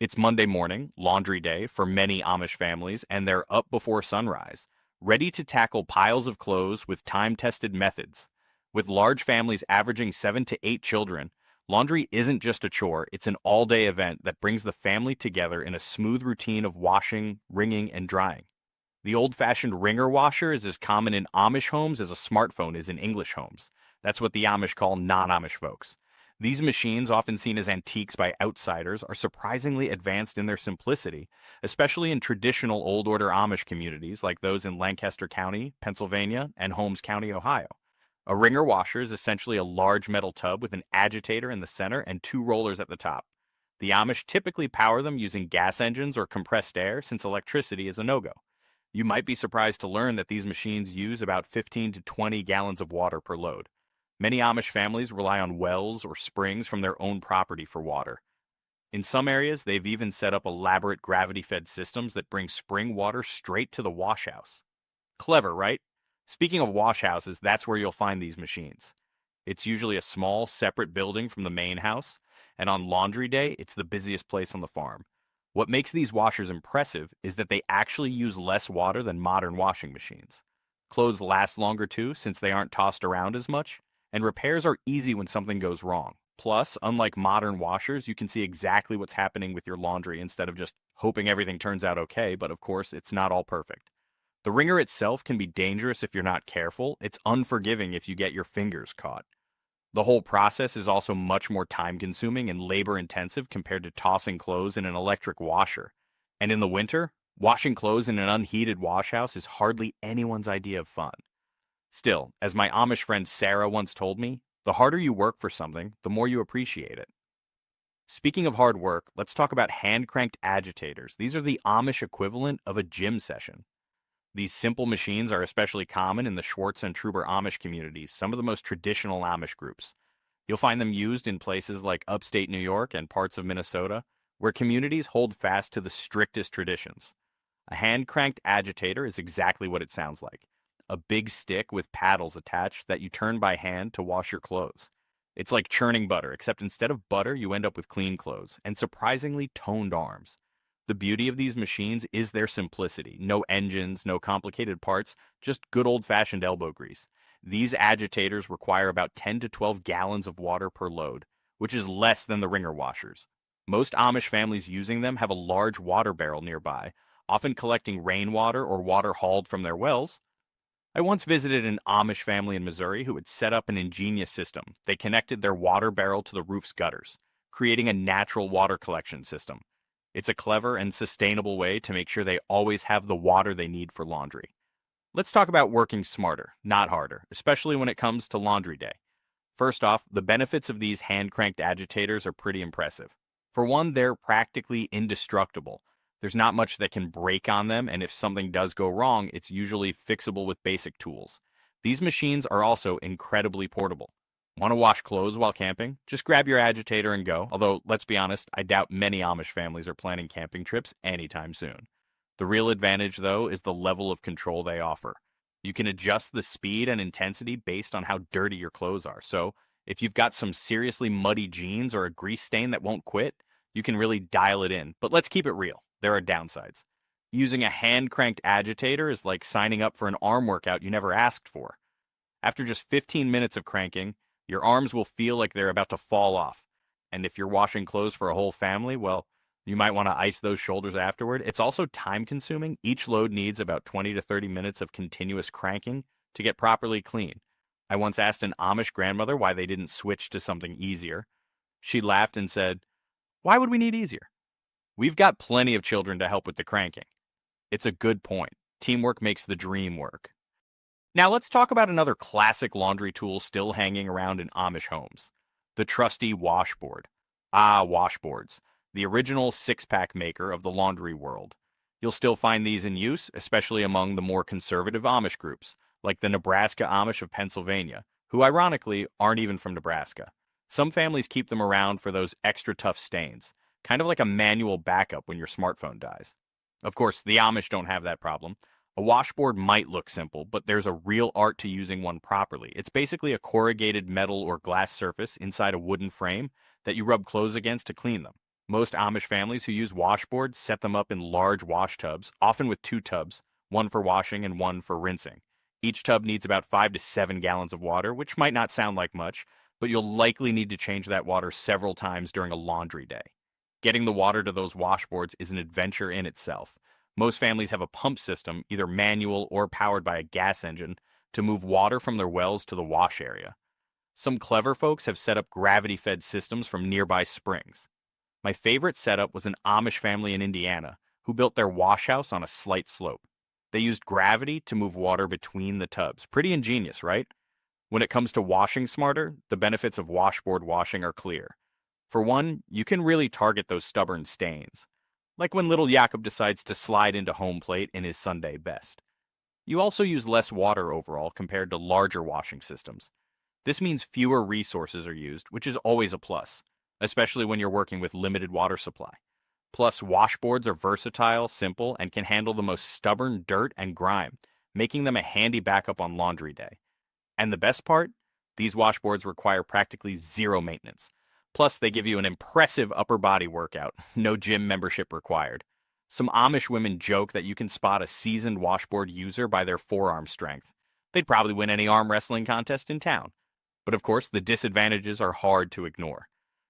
It's Monday morning, laundry day for many Amish families, and they're up before sunrise, ready to tackle piles of clothes with time-tested methods. With large families averaging 7 to 8 children, laundry isn't just a chore, it's an all-day event that brings the family together in a smooth routine of washing, wringing, and drying. The old-fashioned wringer washer is as common in Amish homes as a smartphone is in English homes. That's what the Amish call non-Amish folks. These machines, often seen as antiques by outsiders, are surprisingly advanced in their simplicity, especially in traditional Old Order Amish communities like those in Lancaster County, Pennsylvania, and Holmes County, Ohio. A wringer washer is essentially a large metal tub with an agitator in the center and two rollers at the top. The Amish typically power them using gas engines or compressed air since electricity is a no-go. You might be surprised to learn that these machines use about 15 to 20 gallons of water per load. Many Amish families rely on wells or springs from their own property for water. In some areas, they've even set up elaborate gravity-fed systems that bring spring water straight to the wash house. Clever, right? Speaking of wash houses, that's where you'll find these machines. It's usually a small, separate building from the main house, and on laundry day, it's the busiest place on the farm. What makes these washers impressive is that they actually use less water than modern washing machines. Clothes last longer too, since they aren't tossed around as much, and repairs are easy when something goes wrong. Plus, unlike modern washers, you can see exactly what's happening with your laundry instead of just hoping everything turns out okay, but of course, it's not all perfect. The wringer itself can be dangerous if you're not careful. It's unforgiving if you get your fingers caught. The whole process is also much more time-consuming and labor-intensive compared to tossing clothes in an electric washer. And in the winter, washing clothes in an unheated wash house is hardly anyone's idea of fun. Still, as my Amish friend Sarah once told me, the harder you work for something, the more you appreciate it. Speaking of hard work, let's talk about hand-cranked agitators. These are the Amish equivalent of a gym session. These simple machines are especially common in the Schwartz and Truber Amish communities, some of the most traditional Amish groups. You'll find them used in places like upstate New York and parts of Minnesota, where communities hold fast to the strictest traditions. A hand-cranked agitator is exactly what it sounds like. A big stick with paddles attached that you turn by hand to wash your clothes. It's like churning butter, except instead of butter, you end up with clean clothes and surprisingly toned arms. The beauty of these machines is their simplicity. No engines, no complicated parts, just good old-fashioned elbow grease. These agitators require about 10 to 12 gallons of water per load, which is less than the wringer washers. Most Amish families using them have a large water barrel nearby, often collecting rainwater or water hauled from their wells. I once visited an Amish family in Missouri who had set up an ingenious system. They connected their water barrel to the roof's gutters, creating a natural water collection system. It's a clever and sustainable way to make sure they always have the water they need for laundry. Let's talk about working smarter, not harder, especially when it comes to laundry day. First off, the benefits of these hand-cranked agitators are pretty impressive. For one, they're practically indestructible. There's not much that can break on them, and if something does go wrong, it's usually fixable with basic tools. These machines are also incredibly portable. Want to wash clothes while camping? Just grab your agitator and go, although, let's be honest, I doubt many Amish families are planning camping trips anytime soon. The real advantage, though, is the level of control they offer. You can adjust the speed and intensity based on how dirty your clothes are, so if you've got some seriously muddy jeans or a grease stain that won't quit, you can really dial it in. But let's keep it real. There are downsides. Using a hand-cranked agitator is like signing up for an arm workout you never asked for. After just 15 minutes of cranking, your arms will feel like they're about to fall off. And if you're washing clothes for a whole family, well, you might want to ice those shoulders afterward. It's also time-consuming. Each load needs about 20 to 30 minutes of continuous cranking to get properly clean. I once asked an Amish grandmother why they didn't switch to something easier. She laughed and said, "Why would we need easier? We've got plenty of children to help with the cranking." It's a good point. Teamwork makes the dream work. Now let's talk about another classic laundry tool still hanging around in Amish homes. The trusty washboard. Washboards. The original six-pack maker of the laundry world. You'll still find these in use, especially among the more conservative Amish groups, like the Nebraska Amish of Pennsylvania, who ironically aren't even from Nebraska. Some families keep them around for those extra tough stains, kind of like a manual backup when your smartphone dies. Of course, the Amish don't have that problem. A washboard might look simple, but there's a real art to using one properly. It's basically a corrugated metal or glass surface inside a wooden frame that you rub clothes against to clean them. Most Amish families who use washboards set them up in large wash tubs, often with two tubs, one for washing and one for rinsing. Each tub needs about 5 to 7 gallons of water, which might not sound like much, but you'll likely need to change that water several times during a laundry day. Getting the water to those washboards is an adventure in itself. Most families have a pump system, either manual or powered by a gas engine, to move water from their wells to the wash area. Some clever folks have set up gravity-fed systems from nearby springs. My favorite setup was an Amish family in Indiana who built their wash house on a slight slope. They used gravity to move water between the tubs. Pretty ingenious, right? When it comes to washing smarter, the benefits of washboard washing are clear. For one, you can really target those stubborn stains, like when little Jakob decides to slide into home plate in his Sunday best. You also use less water overall compared to larger washing systems. This means fewer resources are used, which is always a plus, especially when you're working with limited water supply. Plus, washboards are versatile, simple, and can handle the most stubborn dirt and grime, making them a handy backup on laundry day. And the best part? These washboards require practically zero maintenance. Plus, they give you an impressive upper body workout, no gym membership required. Some Amish women joke that you can spot a seasoned washboard user by their forearm strength. They'd probably win any arm wrestling contest in town. But of course, the disadvantages are hard to ignore.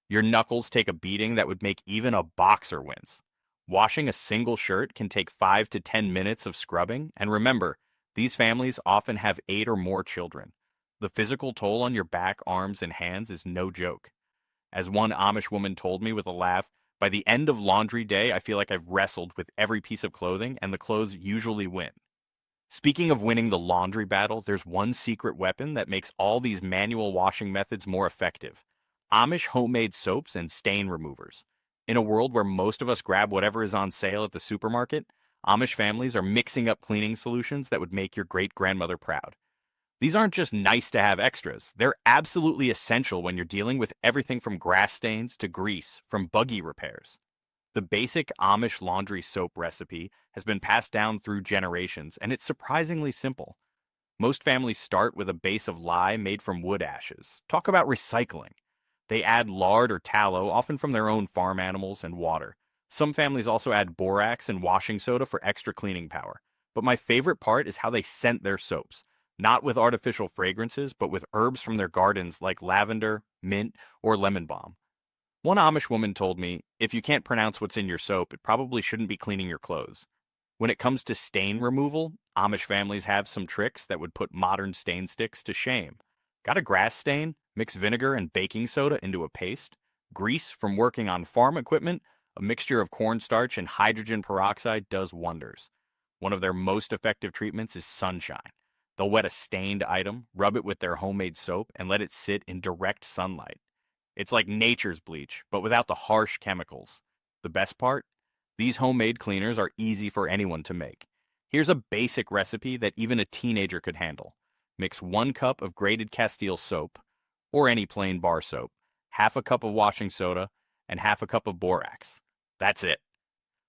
Your knuckles take a beating that would make even a boxer wince. Washing a single shirt can take 5 to 10 minutes of scrubbing, and remember, these families often have 8 or more children. The physical toll on your back, arms, and hands is no joke. As one Amish woman told me with a laugh, by the end of laundry day, I feel like I've wrestled with every piece of clothing, and the clothes usually win. Speaking of winning the laundry battle, there's one secret weapon that makes all these manual washing methods more effective: Amish homemade soaps and stain removers. In a world where most of us grab whatever is on sale at the supermarket, Amish families are mixing up cleaning solutions that would make your great-grandmother proud. These aren't just nice to have extras, they're absolutely essential when you're dealing with everything from grass stains to grease from buggy repairs. The basic Amish laundry soap recipe has been passed down through generations, and it's surprisingly simple. Most families start with a base of lye made from wood ashes. Talk about recycling. They add lard or tallow, often from their own farm animals, and water. Some families also add borax and washing soda for extra cleaning power. But my favorite part is how they scent their soaps. Not with artificial fragrances, but with herbs from their gardens like lavender, mint, or lemon balm. One Amish woman told me, if you can't pronounce what's in your soap, it probably shouldn't be cleaning your clothes. When it comes to stain removal, Amish families have some tricks that would put modern stain sticks to shame. Got a grass stain? Mix vinegar and baking soda into a paste. Grease from working on farm equipment? A mixture of cornstarch and hydrogen peroxide does wonders. One of their most effective treatments is sunshine. They'll wet a stained item, rub it with their homemade soap, and let it sit in direct sunlight. It's like nature's bleach, but without the harsh chemicals. The best part? These homemade cleaners are easy for anyone to make. Here's a basic recipe that even a teenager could handle. Mix 1 cup of grated Castile soap, or any plain bar soap, half a cup of washing soda, and half a cup of borax. That's it.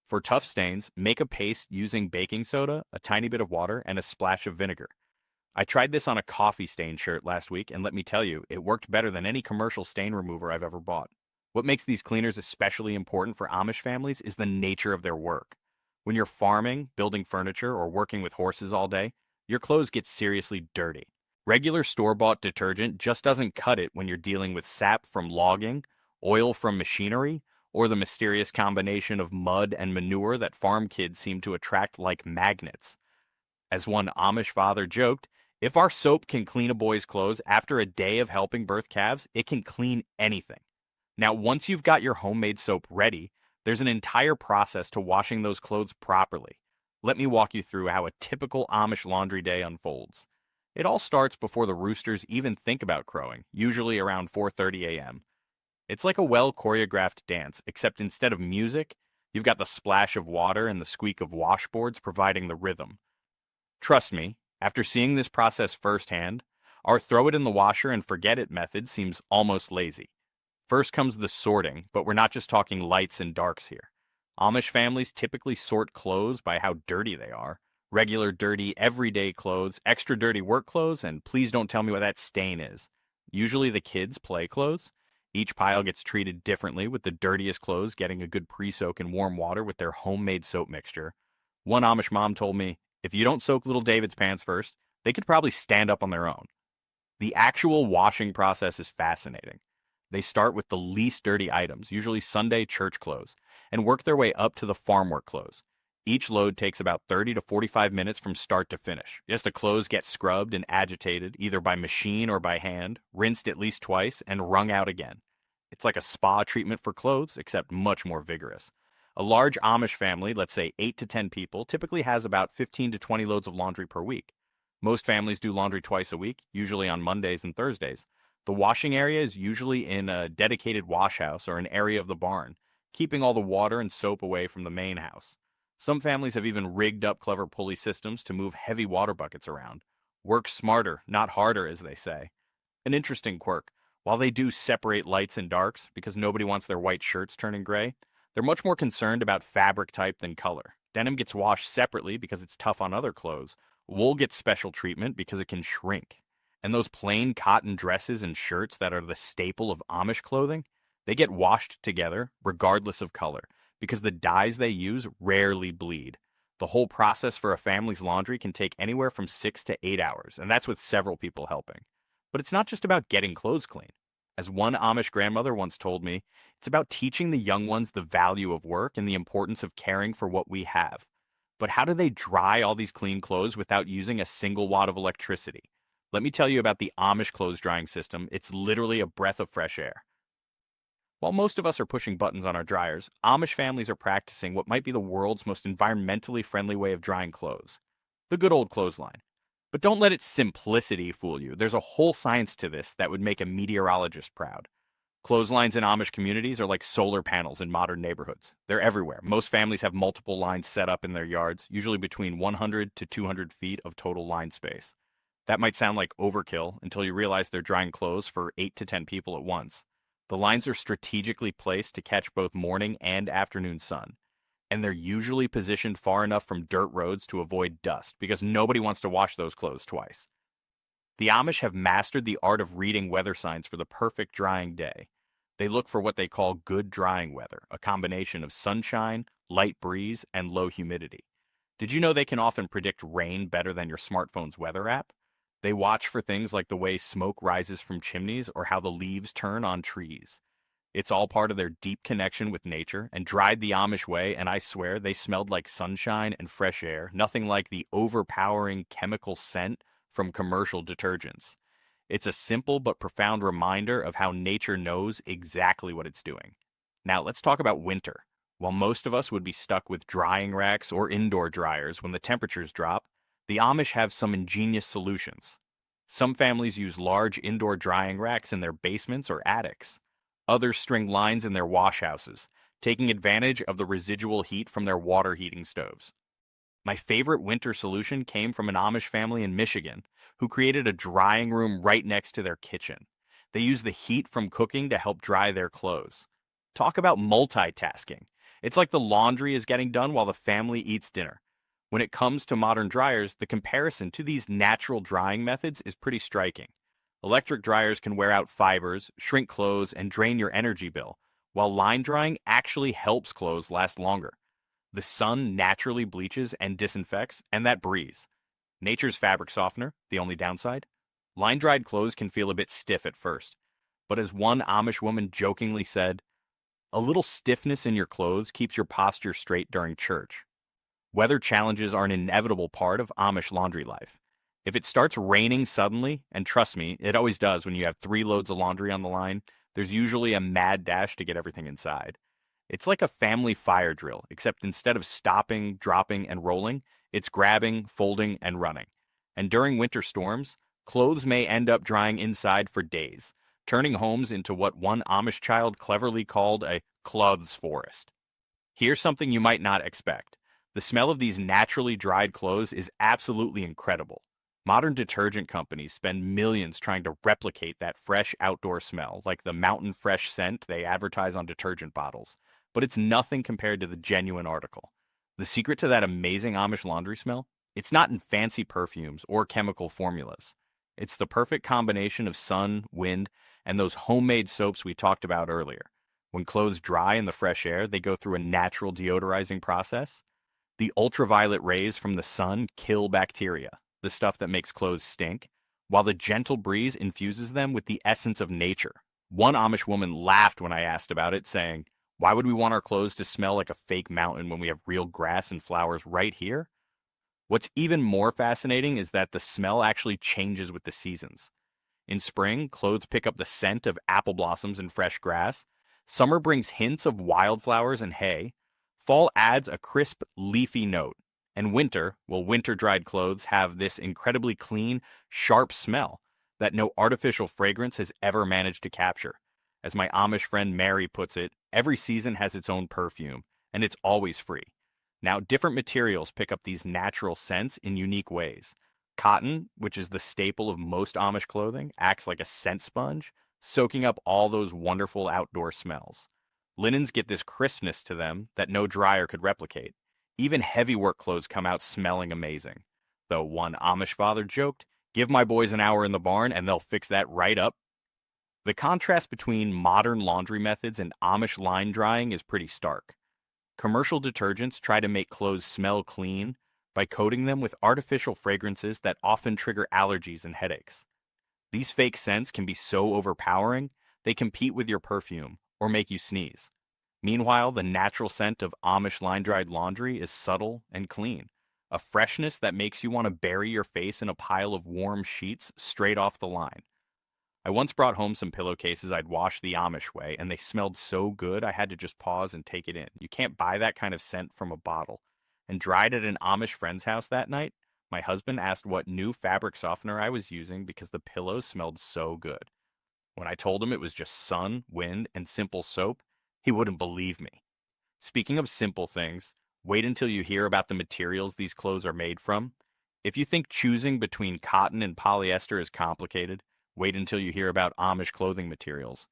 For tough stains, make a paste using baking soda, a tiny bit of water, and a splash of vinegar. I tried this on a coffee stain shirt last week, and let me tell you, it worked better than any commercial stain remover I've ever bought. What makes these cleaners especially important for Amish families is the nature of their work. When you're farming, building furniture, or working with horses all day, your clothes get seriously dirty. Regular store-bought detergent just doesn't cut it when you're dealing with sap from logging, oil from machinery, or the mysterious combination of mud and manure that farm kids seem to attract like magnets. As one Amish father joked, if our soap can clean a boy's clothes after a day of helping birth calves, it can clean anything. Now, once you've got your homemade soap ready, there's an entire process to washing those clothes properly. Let me walk you through how a typical Amish laundry day unfolds. It all starts before the roosters even think about crowing, usually around 4:30 a.m. It's like a well-choreographed dance, except instead of music, you've got the splash of water and the squeak of washboards providing the rhythm. Trust me, after seeing this process firsthand, our throw it in the washer and forget it method seems almost lazy. First comes the sorting, but we're not just talking lights and darks here. Amish families typically sort clothes by how dirty they are. Regular dirty, everyday clothes, extra dirty work clothes, and please don't tell me what that stain is. Usually the kids' play clothes. Each pile gets treated differently, with the dirtiest clothes getting a good pre-soak in warm water with their homemade soap mixture. One Amish mom told me, if you don't soak little David's pants first, they could probably stand up on their own. The actual washing process is fascinating. They start with the least dirty items, usually Sunday church clothes, and work their way up to the farm work clothes. Each load takes about 30 to 45 minutes from start to finish. Yes, the clothes get scrubbed and agitated, either by machine or by hand, rinsed at least twice, and wrung out again. It's like a spa treatment for clothes, except much more vigorous. A large Amish family, let's say 8 to 10 people, typically has about 15 to 20 loads of laundry per week. Most families do laundry twice a week, usually on Mondays and Thursdays. The washing area is usually in a dedicated wash house or an area of the barn, keeping all the water and soap away from the main house. Some families have even rigged up clever pulley systems to move heavy water buckets around. Work smarter, not harder, as they say. An interesting quirk. While they do separate lights and darks, because nobody wants their white shirts turning gray, they're much more concerned about fabric type than color. Denim gets washed separately because it's tough on other clothes. Wool gets special treatment because it can shrink. And those plain cotton dresses and shirts that are the staple of Amish clothing, they get washed together, regardless of color, because the dyes they use rarely bleed. The whole process for a family's laundry can take anywhere from 6 to 8 hours, and that's with several people helping. But it's not just about getting clothes clean. As one Amish grandmother once told me, it's about teaching the young ones the value of work and the importance of caring for what we have. But how do they dry all these clean clothes without using a single watt of electricity? Let me tell you about the Amish clothes drying system. It's literally a breath of fresh air. While most of us are pushing buttons on our dryers, Amish families are practicing what might be the world's most environmentally friendly way of drying clothes: the good old clothesline. But don't let its simplicity fool you. There's a whole science to this that would make a meteorologist proud. Clotheslines in Amish communities are like solar panels in modern neighborhoods. They're everywhere. Most families have multiple lines set up in their yards, usually between 100 to 200 feet of total line space. That might sound like overkill until you realize they're drying clothes for 8 to 10 people at once. The lines are strategically placed to catch both morning and afternoon sun, and they're usually positioned far enough from dirt roads to avoid dust, because nobody wants to wash those clothes twice. The Amish have mastered the art of reading weather signs for the perfect drying day. They look for what they call good drying weather, a combination of sunshine, light breeze, and low humidity. Did you know they can often predict rain better than your smartphone's weather app? They watch for things like the way smoke rises from chimneys or how the leaves turn on trees. It's all part of their deep connection with nature, and dried the Amish way, and I swear they smelled like sunshine and fresh air, nothing like the overpowering chemical scent from commercial detergents. It's a simple but profound reminder of how nature knows exactly what it's doing. Now let's talk about winter. While most of us would be stuck with drying racks or indoor dryers when the temperatures drop, the Amish have some ingenious solutions. Some families use large indoor drying racks in their basements or attics. Others string lines in their wash houses, taking advantage of the residual heat from their water heating stoves. My favorite winter solution came from an Amish family in Michigan who created a drying room right next to their kitchen. They use the heat from cooking to help dry their clothes. Talk about multitasking. It's like the laundry is getting done while the family eats dinner. When it comes to modern dryers, the comparison to these natural drying methods is pretty striking. Electric dryers can wear out fibers, shrink clothes, and drain your energy bill, while line drying actually helps clothes last longer. The sun naturally bleaches and disinfects, and that breeze. Nature's fabric softener, the only downside? Line-dried clothes can feel a bit stiff at first, but as one Amish woman jokingly said, a little stiffness in your clothes keeps your posture straight during church. Weather challenges are an inevitable part of Amish laundry life. If it starts raining suddenly, and trust me, it always does when you have 3 loads of laundry on the line, there's usually a mad dash to get everything inside. It's like a family fire drill, except instead of stopping, dropping, and rolling, it's grabbing, folding, and running. And during winter storms, clothes may end up drying inside for days, turning homes into what one Amish child cleverly called a clothes forest. Here's something you might not expect. The smell of these naturally dried clothes is absolutely incredible. Modern detergent companies spend millions trying to replicate that fresh outdoor smell, like the mountain fresh scent they advertise on detergent bottles. But it's nothing compared to the genuine article. The secret to that amazing Amish laundry smell? It's not in fancy perfumes or chemical formulas. It's the perfect combination of sun, wind, and those homemade soaps we talked about earlier. When clothes dry in the fresh air, they go through a natural deodorizing process. The ultraviolet rays from the sun kill bacteria, the stuff that makes clothes stink, while the gentle breeze infuses them with the essence of nature. One Amish woman laughed when I asked about it, saying, "Why would we want our clothes to smell like a fake mountain when we have real grass and flowers right here?" What's even more fascinating is that the smell actually changes with the seasons. In spring, clothes pick up the scent of apple blossoms and fresh grass. Summer brings hints of wildflowers and hay. Fall adds a crisp, leafy note. And winter, well, winter-dried clothes have this incredibly clean, sharp smell that no artificial fragrance has ever managed to capture. As my Amish friend Mary puts it, every season has its own perfume, and it's always free. Now, different materials pick up these natural scents in unique ways. Cotton, which is the staple of most Amish clothing, acts like a scent sponge, soaking up all those wonderful outdoor smells. Linens get this crispness to them that no dryer could replicate. Even heavy work clothes come out smelling amazing. Though one Amish father joked, "Give my boys an hour in the barn and they'll fix that right up." The contrast between modern laundry methods and Amish line drying is pretty stark. Commercial detergents try to make clothes smell clean by coating them with artificial fragrances that often trigger allergies and headaches. These fake scents can be so overpowering, they compete with your perfume or make you sneeze. Meanwhile, the natural scent of Amish line-dried laundry is subtle and clean, a freshness that makes you want to bury your face in a pile of warm sheets straight off the line. I once brought home some pillowcases I'd washed the Amish way, and they smelled so good I had to just pause and take it in. You can't buy that kind of scent from a bottle. And dried at an Amish friend's house that night, my husband asked what new fabric softener I was using because the pillows smelled so good. When I told him it was just sun, wind, and simple soap, he wouldn't believe me. Speaking of simple things, wait until you hear about the materials these clothes are made from. If you think choosing between cotton and polyester is complicated, wait until you hear about Amish clothing materials.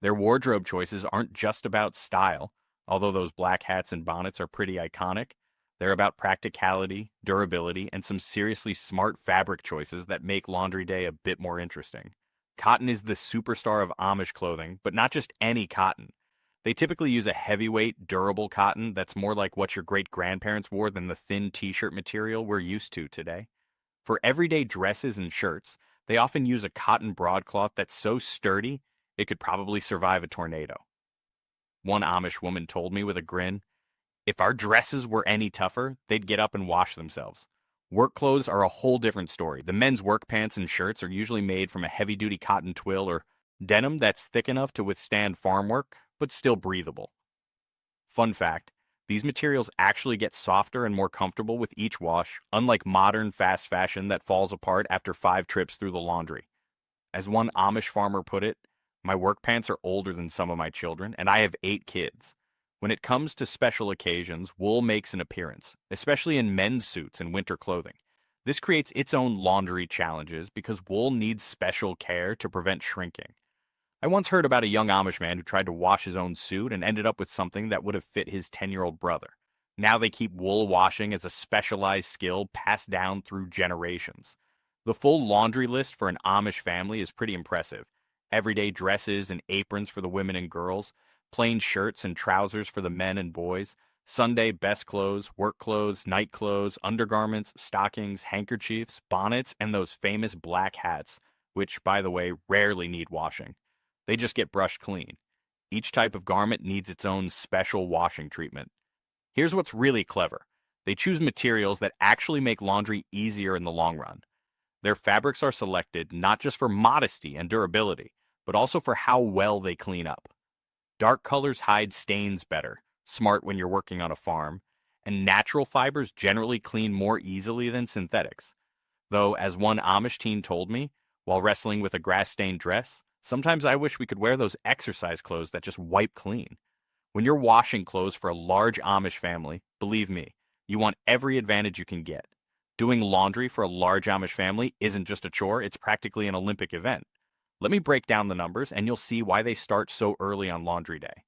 Their wardrobe choices aren't just about style, although those black hats and bonnets are pretty iconic. They're about practicality, durability, and some seriously smart fabric choices that make laundry day a bit more interesting. Cotton is the superstar of Amish clothing, but not just any cotton. They typically use a heavyweight, durable cotton that's more like what your great-grandparents wore than the thin t-shirt material we're used to today. For everyday dresses and shirts, they often use a cotton broadcloth that's so sturdy, it could probably survive a tornado. One Amish woman told me with a grin, "If our dresses were any tougher, they'd get up and wash themselves." Work clothes are a whole different story. The men's work pants and shirts are usually made from a heavy-duty cotton twill or denim that's thick enough to withstand farm work, but still breathable. Fun fact, these materials actually get softer and more comfortable with each wash, unlike modern fast fashion that falls apart after 5 trips through the laundry. As one Amish farmer put it, "My work pants are older than some of my children, and I have 8 kids." When it comes to special occasions, wool makes an appearance, especially in men's suits and winter clothing. This creates its own laundry challenges because wool needs special care to prevent shrinking. I once heard about a young Amish man who tried to wash his own suit and ended up with something that would have fit his 10-year-old brother. Now they keep wool washing as a specialized skill passed down through generations. The full laundry list for an Amish family is pretty impressive. Everyday dresses and aprons for the women and girls, plain shirts and trousers for the men and boys, Sunday best clothes, work clothes, night clothes, undergarments, stockings, handkerchiefs, bonnets, and those famous black hats, which, by the way, rarely need washing. They just get brushed clean. Each type of garment needs its own special washing treatment. Here's what's really clever. They choose materials that actually make laundry easier in the long run. Their fabrics are selected not just for modesty and durability, but also for how well they clean up. Dark colors hide stains better, smart when you're working on a farm, and natural fibers generally clean more easily than synthetics. Though, as one Amish teen told me, while wrestling with a grass-stained dress, sometimes I wish we could wear those exercise clothes that just wipe clean. When you're washing clothes for a large Amish family, believe me, you want every advantage you can get. Doing laundry for a large Amish family isn't just a chore, it's practically an Olympic event. Let me break down the numbers and you'll see why they start so early on laundry day.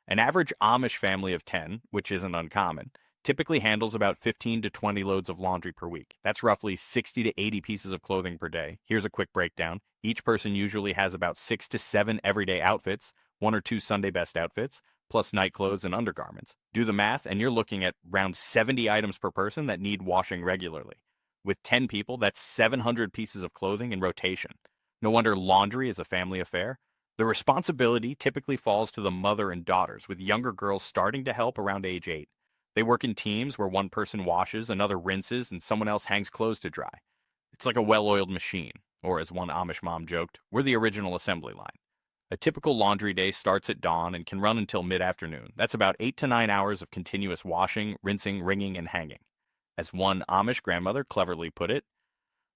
An average Amish family of 10, which isn't uncommon, typically handles about 15 to 20 loads of laundry per week. That's roughly 60 to 80 pieces of clothing per day. Here's a quick breakdown. Each person usually has about 6 to 7 everyday outfits, 1 or 2 Sunday best outfits, plus night clothes and undergarments. Do the math, and you're looking at around 70 items per person that need washing regularly. With 10 people, that's 700 pieces of clothing in rotation. No wonder laundry is a family affair. The responsibility typically falls to the mother and daughters, with younger girls starting to help around age 8. They work in teams where one person washes, another rinses, and someone else hangs clothes to dry. It's like a well-oiled machine, or as one Amish mom joked, we're the original assembly line. A typical laundry day starts at dawn and can run until mid-afternoon. That's about 8 to 9 hours of continuous washing, rinsing, wringing, and hanging. As one Amish grandmother cleverly put it,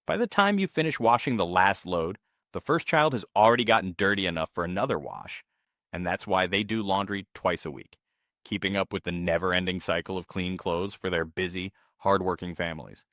by the time you finish washing the last load, the first child has already gotten dirty enough for another wash. And that's why they do laundry twice a week, keeping up with the never-ending cycle of clean clothes for their busy, hard-working families.